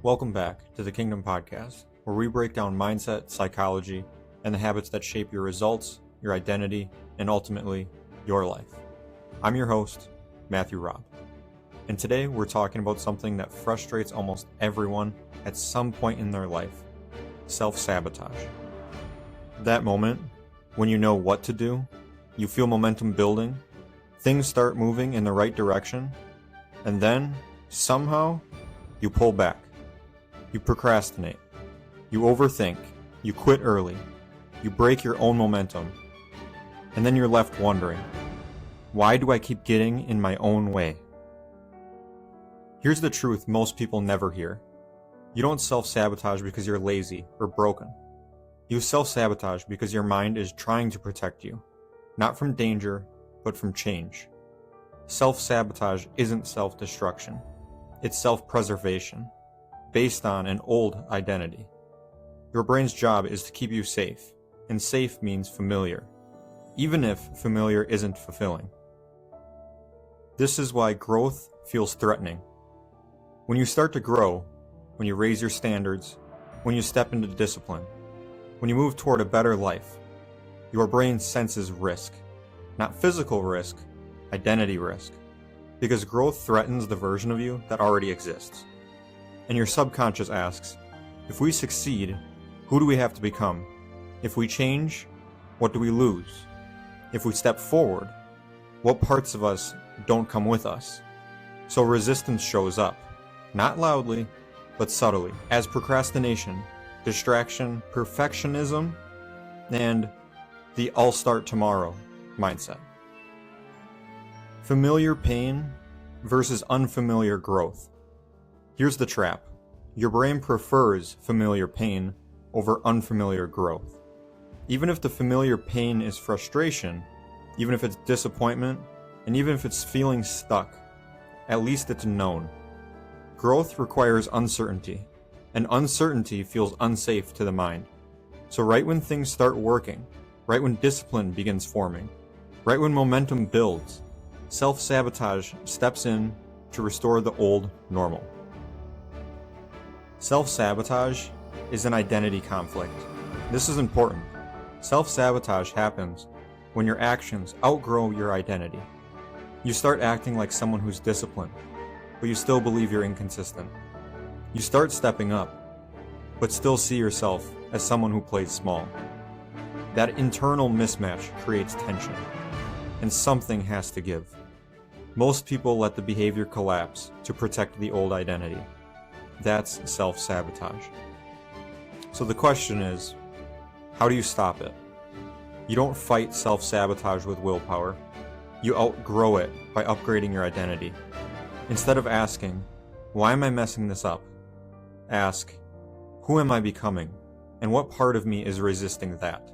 Welcome back to the Kingdom Podcast, where we break down mindset, psychology, and the habits that shape your results, your identity, and ultimately, your life. I'm your host, Matthew Rabe, and today we're talking about something that frustrates almost everyone at some point in their life: self-sabotage. That moment when you know what to do, you feel momentum building, things start moving in the right direction, and then, somehow, you pull back. You procrastinate. You overthink. You quit early. You break your own momentum. And then you're left wondering, why do I keep getting in my own way? Here's the truth most people never hear. You don't self-sabotage because you're lazy or broken. You self-sabotage because your mind is trying to protect you, not from danger, but from change. Self-sabotage isn't self-destruction. It's self-preservation, based on an old identity. Your brain's job is to keep you safe, and safe means familiar, even if familiar isn't fulfilling. This is why growth feels threatening. When you start to grow, when you raise your standards, when you step into discipline, when you move toward a better life, your brain senses risk. Not physical risk, identity risk. Because growth threatens the version of you that already exists. And your subconscious asks, if we succeed, who do we have to become? If we change, what do we lose? If we step forward, what parts of us don't come with us? So resistance shows up, not loudly, but subtly, as procrastination, distraction, perfectionism, and the I'll start tomorrow mindset. Familiar pain versus unfamiliar growth. Here's the trap. Your brain prefers familiar pain over unfamiliar growth. Even if the familiar pain is frustration, even if it's disappointment, and even if it's feeling stuck, at least it's known. Growth requires uncertainty, and uncertainty feels unsafe to the mind. So right when things start working, right when discipline begins forming, right when momentum builds, self-sabotage steps in to restore the old normal. Self-sabotage is an identity conflict. This is important. Self-sabotage happens when your actions outgrow your identity. You start acting like someone who's disciplined, but you still believe you're inconsistent. You start stepping up, but still see yourself as someone who plays small. That internal mismatch creates tension, and something has to give. Most people let the behavior collapse to protect the old identity. That's self-sabotage. So the question is, how do you stop it? You don't fight self-sabotage with willpower. You outgrow it by upgrading your identity. Instead of asking, why am I messing this up? Ask, who am I becoming? And what part of me is resisting that?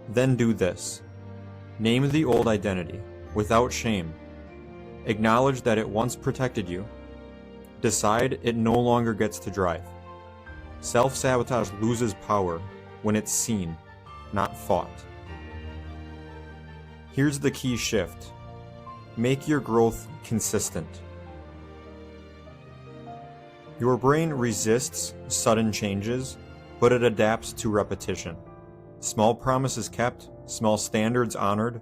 Then do this. Name the old identity without shame. Acknowledge that it once protected you. Decide it no longer gets to drive. Self-sabotage loses power when it's seen, not fought. Here's the key shift. Make your growth consistent. Your brain resists sudden changes, but it adapts to repetition. Small promises kept, small standards honored,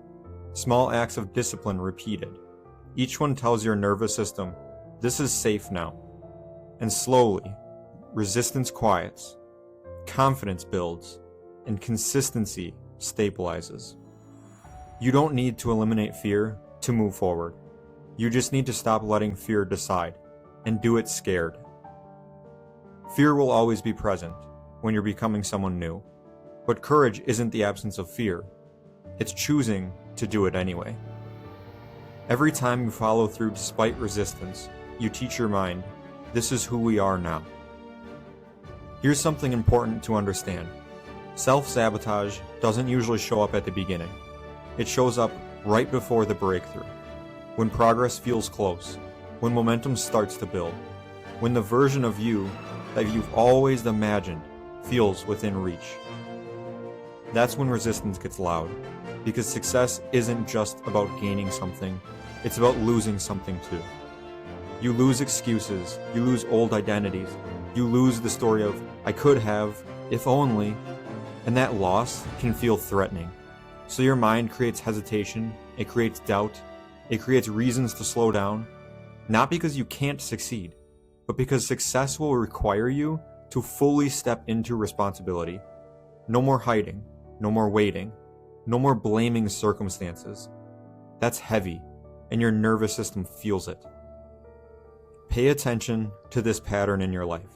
small acts of discipline repeated. Each one tells your nervous system, this is safe now. And slowly, resistance quiets, confidence builds, and consistency stabilizes. You don't need to eliminate fear to move forward. You just need to stop letting fear decide, and do it scared. Fear will always be present when you're becoming someone new, but courage isn't the absence of fear. It's choosing to do it anyway. Every time you follow through despite resistance, you teach your mind, this is who we are now. Here's something important to understand. Self-sabotage doesn't usually show up at the beginning. It shows up right before the breakthrough, when progress feels close, when momentum starts to build, when the version of you that you've always imagined feels within reach. That's when resistance gets loud, because success isn't just about gaining something, it's about losing something too. You lose excuses, you lose old identities, You lose the story of, I could have, if only, and that loss can feel threatening. So your mind creates hesitation, it creates doubt, it creates reasons to slow down, not because you can't succeed, but because success will require you to fully step into responsibility. No more hiding, no more waiting, no more blaming circumstances. That's heavy, and your nervous system feels it. Pay attention to this pattern in your life.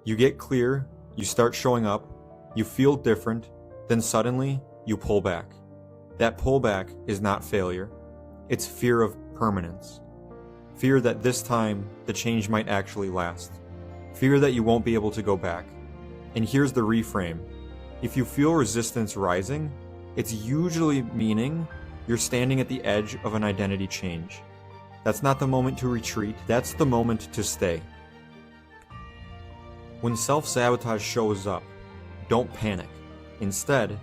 You get clear, you start showing up, you feel different, then suddenly you pull back. That pullback is not failure. It's fear of permanence. Fear that this time the change might actually last. Fear that you won't be able to go back. And here's the reframe. If you feel resistance rising, it's usually meaning you're standing at the edge of an identity change. That's not the moment to retreat, that's the moment to stay. When self-sabotage shows up, don't panic. Instead,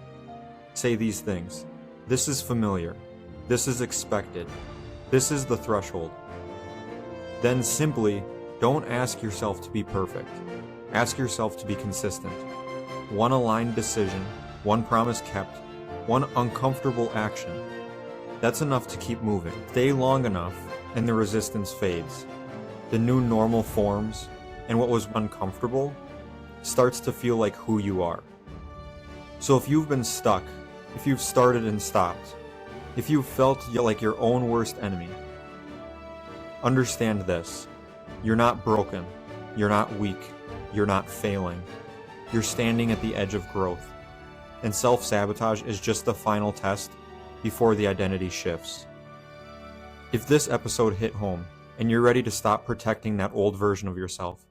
say these things. This is familiar. This is expected. This is the threshold. Then simply, don't ask yourself to be perfect. Ask yourself to be consistent. One aligned decision, one promise kept, one uncomfortable action. That's enough to keep moving. Stay long enough, and the resistance fades. The new normal forms, and what was uncomfortable starts to feel like who you are. So if you've been stuck, if you've started and stopped, if you've felt like your own worst enemy, understand this. You're not broken. You're not weak. You're not failing. You're standing at the edge of growth. And self-sabotage is just the final test before the identity shifts. If this episode hit home and you're ready to stop protecting that old version of yourself,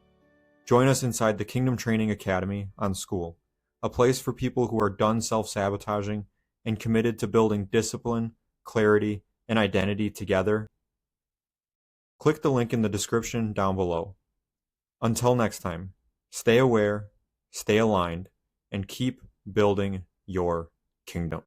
join us inside the Kingdom Training Academy on School, a place for people who are done self-sabotaging and committed to building discipline, clarity, and identity together. Click the link in the description down below. Until next time, stay aware, stay aligned, and keep building your kingdom.